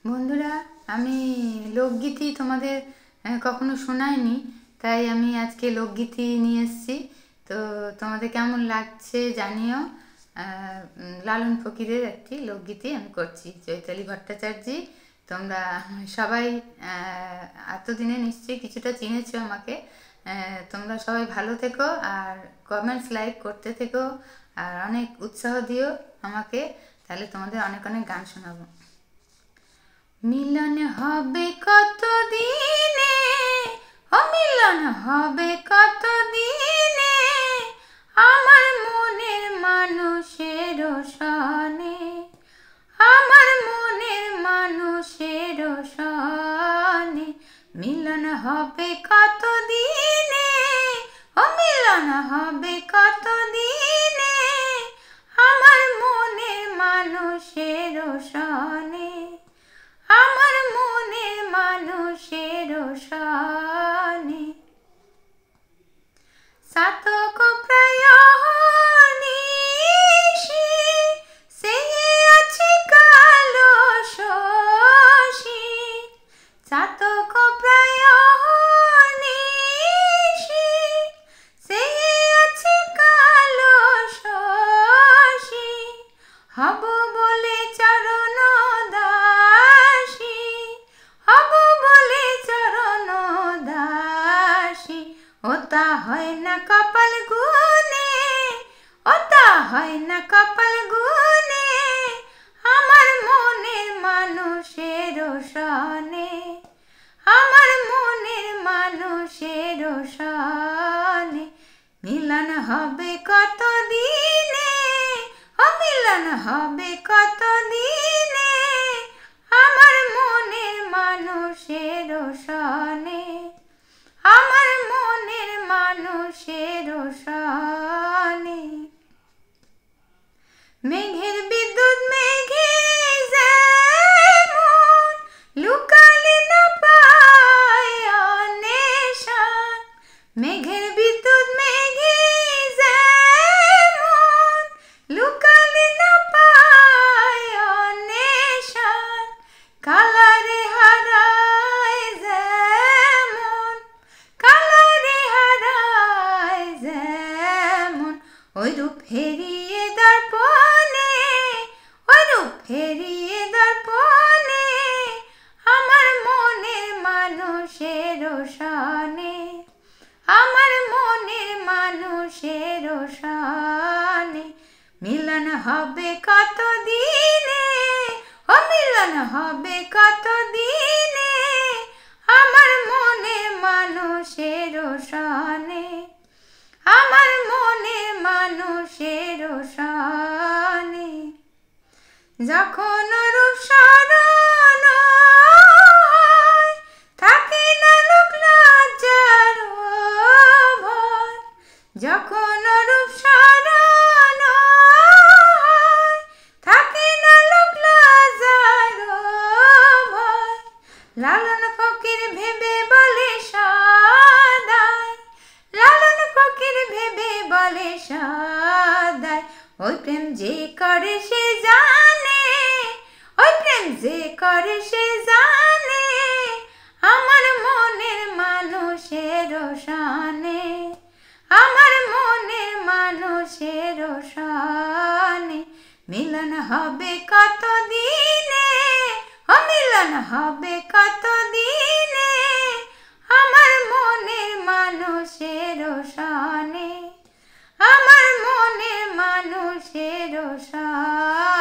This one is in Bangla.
বন্ধুরা, আমি লোকগীতি তোমাদের কখনো শোনাইনি, তাই আমি আজকে লোকগীতি নিয়ে এসেছি। তো তোমাদের কেমন লাগছে জানিও। লালন ফকিরের একটি লোকগীতি আমি করছি, চৈতালি ভট্টাচার্যি। তোমরা সবাই এতদিনে নিশ্চয়ই কিছুটা চিনেছো আমাকে। তোমরা সবাই ভালো থেকো আর কমেন্টস লাইক করতে থেকো, আর অনেক উৎসাহ দিও আমাকে, তাহলে তোমাদের অনেক অনেক গান শোনাবো। মিলন হবে কত দিনে, ও মিলন হবে কত দিনে, আমার মনের মানুষের সনে, আমার মনের মানুষের সনে। মিলন হবে কত দিনে, ও মিলন হবে কত দিনে, আমার মনের মানুষের সনে, আমার মনের মানুষের সনে। সাতক প্রায়নিশি সে আছে কালো শশী, সাতক প্রায়নিশি সে আছে কালো শশী, হব বলে চরণ দাসী, হব বলে চরণ দাসী। ওটা হয় না কপাল গুনে, ওটা হয় না কপাল গুনে, আমার মনের মানুষের সনে, আমার মনের মানুষের সনে। মিলন হবে কত দিনে, ও মিলন হবে কত দিনে, আমার মনের মানুষের সনে, আমার মনের মানুষের সনে। মেঘের বিদ্যুৎ মেঘে যেমন লুকালে না পায় অন্বেষণ, মেঘের বিদ্যুৎ মেঘে যেমন লুকালে না পায় অন্বেষণ, কালারে হারায় যেমন, কালারে হারায় যেমন, ওই রূপ হেরিয়ে দর্পণে, ওই রূপ হেরিয়ে দর্পণে, আমার মনের মানুষের সনে, আমার মনের মানুষের সনে। মিলন হবে কত দিনে, ও মিলন হবে কত দিনে, আমার মনের মানুষের সনে, আমার মনের মানুষের সনে। যখন রূপ স্মরণ হয়, থাকে না লোক লজ্জার ভয়, যখন রূপ স্মরণ হয়, থাকে না লোক লজ্জার ভয়। লালন ফকির ভেবে বলে সদাই, লালন ফকির ভেবে বলে সদাই, ওই প্রেম যে করে সে জানে, ওই প্রেম যে করে সে জানে, আমার মনের মানুষের সনে, আমার মনের মানুষের সনে। মিলন হবে কত দিনে, ও মিলন হবে কত দিনে, আমার মনের মানুষের সনে, আমার মনের মানুষের সনে।